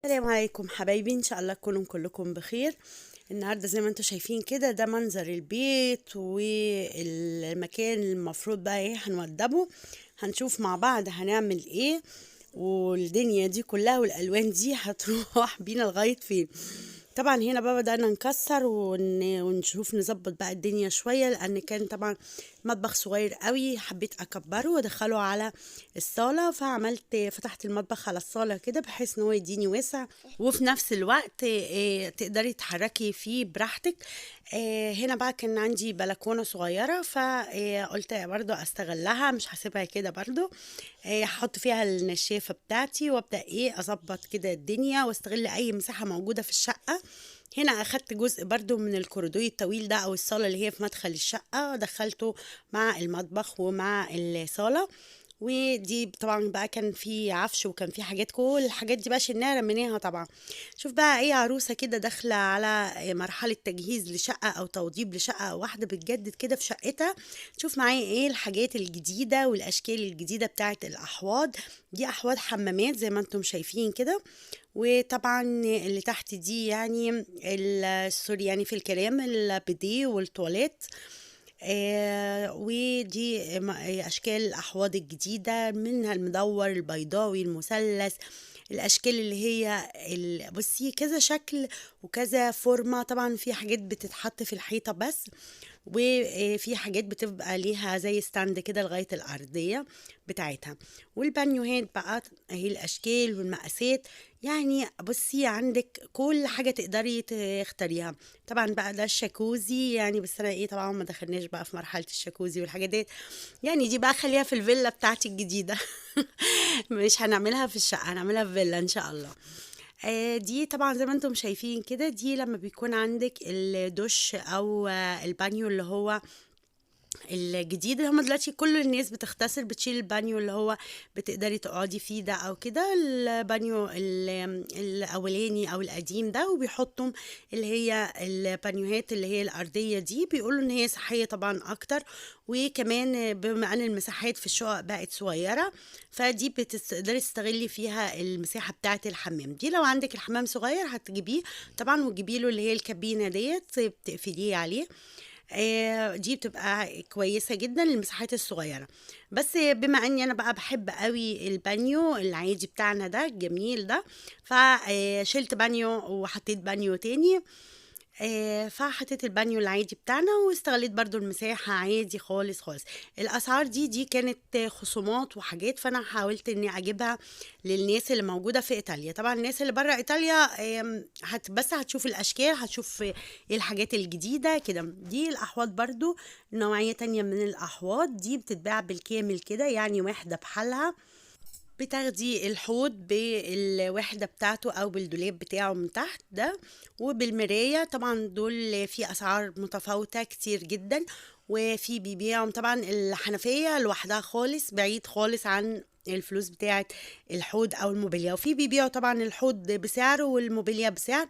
السلام عليكم حبايبي، ان شاء الله تكونوا كلكم بخير. النهارده زي ما انتم شايفين كده ده منظر البيت والمكان المفروض بقى ايه هنوضبه. هنشوف مع بعض هنعمل ايه، والدنيا دي كلها والالوان دي هتروح بينا لغايه فين. طبعا هنا بقى بدأنا نكسر ونشوف نظبط بقى الدنيا شوية، لأن كان طبعا مطبخ صغير قوي، حبيت أكبره وأدخله على الصالة، فتحت المطبخ على الصالة كده بحيث ان هو يديني واسع، وفي نفس الوقت تقدري تتحركي فيه براحتك. هنا بقى كان عندي بلكونة صغيرة، فقلت برضو استغلها، مش هسيبها كده برضو. هحط فيها النشافة بتاعتي وابدأ اظبط كده الدنيا واستغل اي مساحة موجودة في الشقة. هنا اخدت جزء برضو من الكوريدور الطويل ده او الصالة اللي هي في مدخل الشقة، دخلته مع المطبخ ومع الصالة. ودي طبعا بقى كان في عفش وكان في حاجات، كل الحاجات دي بقى شلناها رميناها طبعا. شوف بقى ايه عروسة كده داخلة على مرحلة تجهيز لشقة او توضيب لشقة او واحدة بتجدد كده في شقتها. شوف معايا ايه الحاجات الجديدة والاشكال الجديدة بتاعت الاحواض. دي احواض حمامات زي ما انتم شايفين كده. وطبعا اللي تحت دي يعني سوري يعني في الكلام البيديه والتواليت. ودي أشكال الأحواض الجديدة، منها المدور البيضاوي المثلث. الأشكال اللي هي بصي كذا شكل وكذا فورمة. طبعا في حاجات بتتحط في الحيطة بس، وفي حاجات بتبقى ليها زي ستاند كده لغاية الأرضية بتاعتها. والبانيوهات بقى اهي الأشكال والمقاسات. يعني بصي عندك كل حاجة تقدري تختاريها. طبعا بقى ده الشاكوزي يعني، بس انا طبعا ما دخلناش بقى في مرحلة الشاكوزي والحاجات دي. يعني دي بقى خليها في الفيلا بتاعتي الجديدة. مش هنعملها في الشقة، هنعملها في فيلا ان شاء الله. دي طبعا زي ما انتم شايفين كده، دي لما بيكون عندك الدش او البانيو اللي هو الجديد، اللي هما دلوقتي كل الناس بتغتسل بتشيل البانيو اللي هو بتقدري تقعدي فيه ده او كده، البانيو الاولاني او القديم ده، وبيحطوا اللي هي البانيوهات اللي هي الارضيه دي، بيقولوا ان هي صحيه طبعا اكتر. وكمان بما ان المساحات في الشقق بقت صغيره، فدي بتقدري تستغلي فيها المساحه بتاعه الحمام دي. لو عندك الحمام صغير هتجيبيه طبعا، وتجيبي له اللي هي الكابينه ديت بتقفليه عليه. دي بتبقى كويسة جدا للمساحات الصغيرة. بس بما اني انا بقى بحب قوي البانيو العادي بتاعنا ده الجميل ده، فشلت بانيو وحطيت بانيو تاني. فحطيت البانيو العادي بتاعنا واستغليت برضو المساحة عادي خالص خالص. الأسعار دي كانت خصومات وحاجات، فأنا حاولت إني أجيبها للناس اللي موجودة في إيطاليا. طبعا الناس اللي برا إيطاليا بس هتشوف الأشكال، هتشوف إيه الحاجات الجديدة كده. دي الأحواض برضو نوعية تانية من الأحواض، دي بتتباع بالكامل كده يعني واحدة بحالها. بتاخدي الحوض بالوحدة بتاعته أو بالدولاب بتاعه من تحت ده، وبالمراية. طبعا دول في أسعار متفاوتة كتير جدا. وفي بيبيعهم طبعا الحنفية لوحدها خالص، بعيد خالص عن الفلوس بتاعة الحوض أو الموبيليا. وفي بيبيعوا طبعا الحوض بسعر والموبيليا بسعر.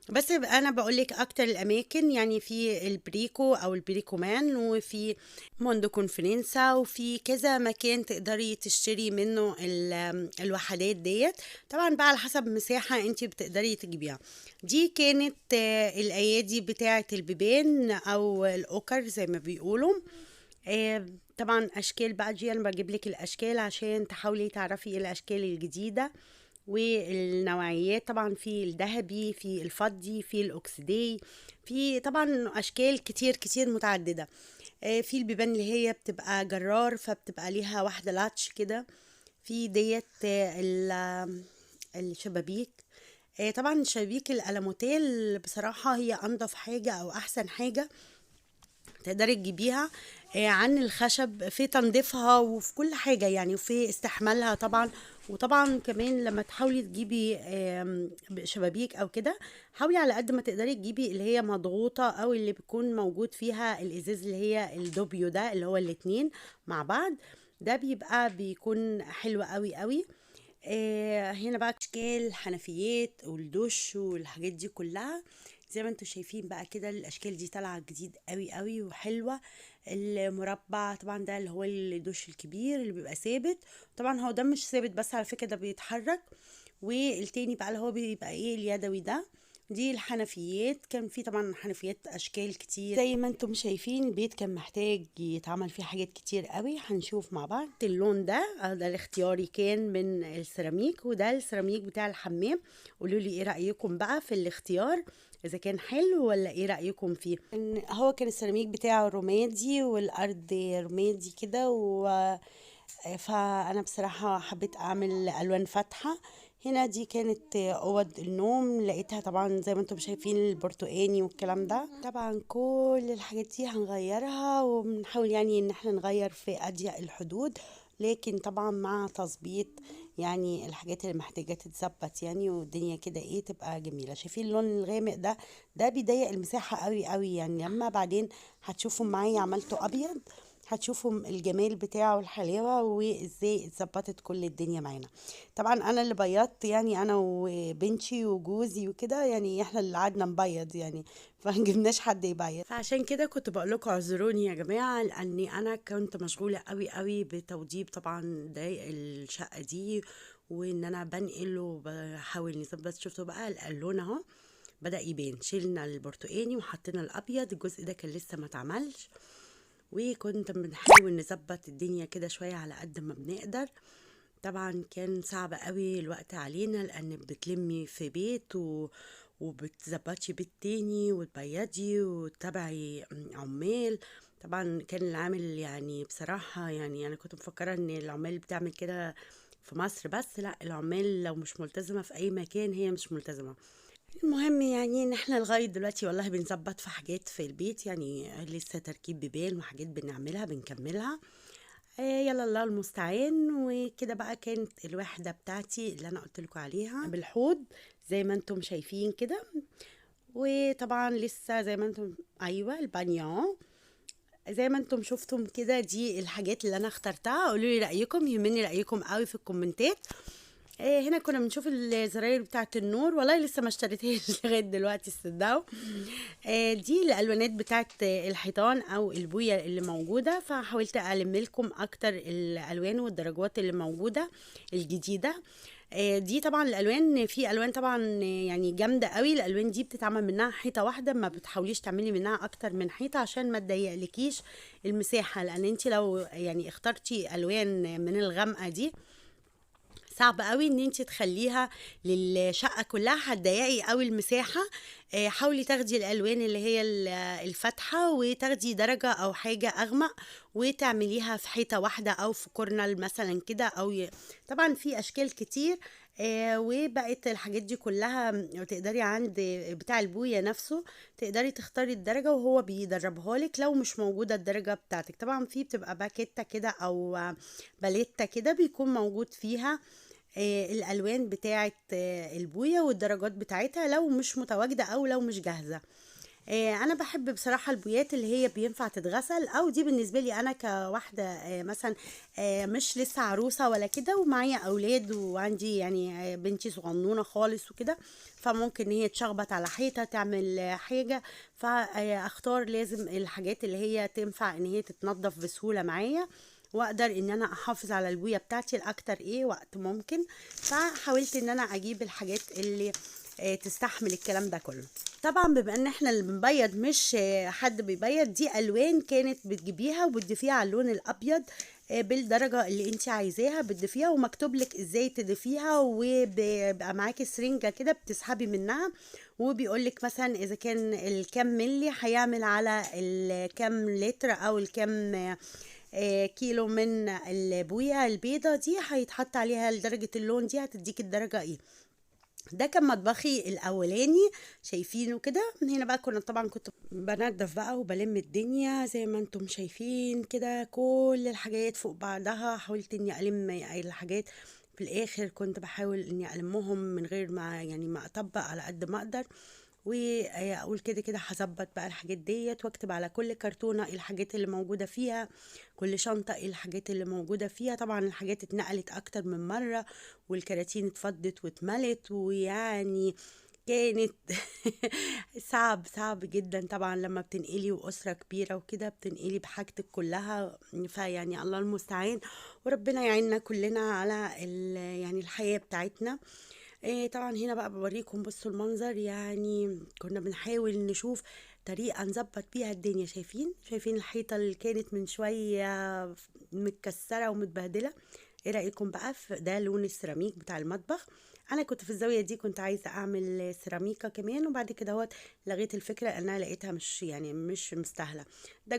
بس انا بقولك اكتر الاماكن يعني في البريكو او البريكو مان، وفي موندو كونفرنسا، وفي كذا مكان تقدري تشتري منه الوحدات ديت. طبعا بقى على حسب مساحة انتي بتقدري تجيبيها. دي كانت الايادي بتاعة البيبان او الاوكر زي ما بيقولوا. آه، طبعا اشكال بقى دي انا بجيب لك الاشكال عشان تحاولي تعرفي ايه الاشكال الجديدة والنوعيات. طبعا في الذهبي، في الفضي، في الاكسدي، في طبعا اشكال كتير كتير متعدده. في البيبان اللي هي بتبقى جرار، فبتبقى ليها واحده لاتش كده. في ديت الشبابيك. طبعا شبابيك الالموتيل بصراحه هي انضف حاجه او احسن حاجه تقدري تجيبيها عن الخشب في تنظيفها وفي كل حاجة يعني، وفي استحمالها طبعا. وطبعا كمان لما تحاولي تجيبي شبابيك او كده، حاولي على قد ما تقدري تجيبي اللي هي مضغوطة او اللي بيكون موجود فيها الازاز اللي هي الدوبيو ده، اللي هو الاتنين مع بعض. ده بيكون حلو قوي قوي. هنا بقى اشكال حنفيات والدش والحاجات دي كلها. زي ما انتوا شايفين بقى كده الاشكال دي طالعه جديد قوي قوي وحلوه. المربع طبعا ده اللي هو الدش الكبير اللي بيبقى ثابت. طبعا هو ده مش ثابت بس على فكره، ده بيتحرك. والتاني بقى اللي هو بيبقى ايه اليدوي ده. دي الحنفيات، كان في طبعا حنفيات اشكال كتير زي ما انتم شايفين. البيت كان محتاج يتعمل فيه حاجات كتير قوي، هنشوف مع بعض. اللون ده ده الاختياري كان من السيراميك، وده السيراميك بتاع الحمام. قولوا لي ايه رأيكم بقى في الاختيار، اذا كان حلو ولا ايه رأيكم فيه. هو كان السيراميك بتاعه رمادي والارض رمادي كده فانا بصراحة حبيت اعمل الوان فاتحة. هنا دي كانت اوض النوم، لقيتها طبعا زي ما انتم شايفين البرتقاني والكلام ده. طبعا كل الحاجات دي هنغيرها، وبنحاول يعني ان احنا نغير في اضيق الحدود، لكن طبعا مع تظبيط يعني الحاجات اللي محتاجة تتظبط يعني، والدنيا كده ايه تبقى جميلة. شايفين اللون الغامق ده؟ ده بيضيق المساحة قوي قوي يعني. لما بعدين هتشوفوا معايا عملته ابيض، هتشوفوا الجمال بتاعه والحلاوة وازاي اتظبطت كل الدنيا معانا. طبعا انا اللي بيضت يعني، انا وبنتي وجوزي وكده يعني، احنا اللي قعدنا نبيض يعني فمجبناش حد يبيض. فعشان كده كنت بقول لكم اعذروني يا جماعة، لاني انا كنت مشغولة قوي قوي بتوضيب طبعا ضايق الشقة دي، وان انا بنقل وبحاول نظبط. شفتوا بقى اللون اهو بدأ يبان. شيلنا البرتقاني وحطينا الابيض، الجزء ده كان لسه ما اتعملش، وكنت بنحاول نظبط الدنيا كده شوية على قد ما بنقدر. طبعا كان صعب قوي الوقت علينا، لان بتلمي في بيت وبتظبطي بيت تاني وتبيضي وتتابعي عمال. طبعا كان العامل يعني بصراحة يعني انا كنت مفكرة ان العمال بتعمل كده في مصر بس، لا، العمال لو مش ملتزمة في اي مكان هي مش ملتزمة. المهم يعني ان احنا لغاية دلوقتي والله بنظبط في حاجات في البيت يعني، لسه تركيب بيبان وحاجات بنعملها بنكملها. يلا الله المستعان. وكده بقى كانت الوحدة بتاعتي اللي انا قلت لكم عليها بالحوض زي ما انتم شايفين كده. وطبعا لسه زي ما انتم، ايوه البانيو زي ما انتم شفتم كده. دي الحاجات اللي انا اخترتها، قولوا لي رايكم، يهمني رايكم قوي في الكومنتات. هنا كنا بنشوف الزراير بتاعه النور، والله لسه ما اشتريتهاش لغايه دلوقتي تصدقوا. دي الالوانات بتاعه الحيطان او البويه اللي موجوده، فحاولت الم لكم اكتر الالوان والدرجات اللي موجوده الجديده. دي طبعا الالوان، في الوان طبعا يعني جامده قوي. الالوان دي بتتعمل منها حيطه واحده، ما بتحاوليش تعملي منها اكتر من حيطه عشان ما تضيقلكيش المساحه، لان انت لو يعني اخترتي الوان من الغامقه دي صعب قوي ان انت تخليها للشقه كلها، هتضيقي قوي المساحه. حاولي تاخدي الالوان اللي هي الفاتحه، وتاخدي درجه او حاجه اغمق وتعمليها في حيطه واحده او في كورنر مثلا كده طبعا في اشكال كتير. وبقت الحاجات دي كلها تقدري عند بتاع البوية نفسه تقدري تختاري الدرجة وهو بيدربها لك. لو مش موجودة الدرجة بتاعتك، طبعا في بتبقى باكيتة كده او باليتة كده بيكون موجود فيها الالوان بتاعه البويه والدرجات بتاعتها لو مش متواجده او لو مش جاهزه. انا بحب بصراحه البويات اللي هي بينفع تتغسل، او دي بالنسبه لي انا كواحده مثلا مش لسه عروسه ولا كده ومعايا اولاد وعندي يعني بنتي صغنونه خالص وكده، فممكن هي تشخبط على حيطه تعمل حاجه، فاختار لازم الحاجات اللي هي تنفع ان هي تتنضف بسهوله معايا، واقدر ان انا احافظ على البويه بتاعتي لاكتر وقت ممكن. فحاولت ان انا اجيب الحاجات اللي تستحمل الكلام ده كله. طبعا بما ان احنا اللي بنبيض مش حد بيبيض، دي الوان كانت بتجيبيها وبتضيفيها على اللون الابيض بالدرجه اللي انت عايزاها بتضيفيها، ومكتوب لك ازاي تضيفيها، وبيبقى معاكي سرنجه كده بتسحبي منها، وبيقول لك مثلا اذا كان الكام ملي هيعمل على الكام لتر او الكام كيلو من البويه البيضه دي هيتحط عليها درجه اللون دي هتديك الدرجه ايه. ده كان مطبخي الاولاني شايفينه كده. من هنا بقى كنت بنضف بقى وبلم الدنيا زي ما انتم شايفين كده، كل الحاجات فوق بعضها حاولت اني الم الحاجات. في الاخر كنت بحاول اني المهم من غير ما يعني ما اطبق على قد ما اقدر، واقول كده كده هظبط بقى الحاجات ديت، واكتب على كل كرتونه الحاجات اللي موجوده فيها، كل شنطه الحاجات اللي موجوده فيها. طبعا الحاجات اتنقلت اكتر من مره، والكراتين اتفضت واتملت، ويعني كانت صعب جدا طبعا لما بتنقلي واسره كبيره وكده بتنقلي بحاجتك كلها، فيعني الله المستعان، وربنا يعيننا كلنا على يعني الحياه بتاعتنا. طبعا هنا بقى بوريكم، بصوا المنظر، يعني كنا بنحاول نشوف طريقة نظبط بيها الدنيا. شايفين الحيطة اللي كانت من شوية متكسرة ومتبهدلة؟ ايه رأيكم بقى في ده؟ لون السيراميك بتاع المطبخ. انا كنت في الزاوية دي كنت عايزة اعمل سيراميكا كمان، وبعد كده لغيت الفكرة لانها لقيتها مش مستاهلة. ده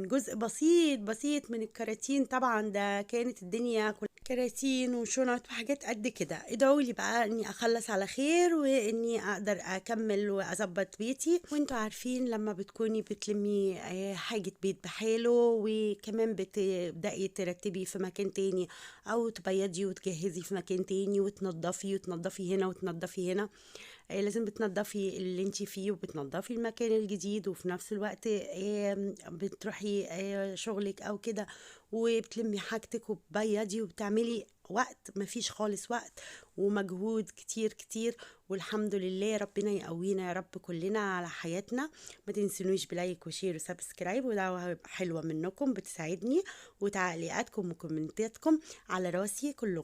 جزء بسيط بسيط من الكراتين. طبعا ده كانت الدنيا كلها كراتين وشنط وحاجات قد كده. ادعوا لي بقى اني اخلص على خير، واني اقدر اكمل واظبط بيتي. وانتوا عارفين لما بتكوني بتلمي حاجة بيت بحاله، وكمان بتبدأي ترتبي في مكان تاني، او تبيضي وتجهزي في مكان تاني، وتنضفي هنا وتنضفي هنا. لازم بتنضفي اللي انتي فيه، وبتنضفي المكان الجديد، وفي نفس الوقت بتروحي شغلك او كده، وبتلمي حاجتك وبتبيضي وبتعملي وقت. مفيش خالص وقت، ومجهود كتير كتير. والحمد لله ربنا يقوينا يا رب كلنا على حياتنا. ما تنسونيش بلايك وشير وسبسكرايب، وده حلوة منكم بتساعدني، وتعليقاتكم وكومنتاتكم على راسي كلكم.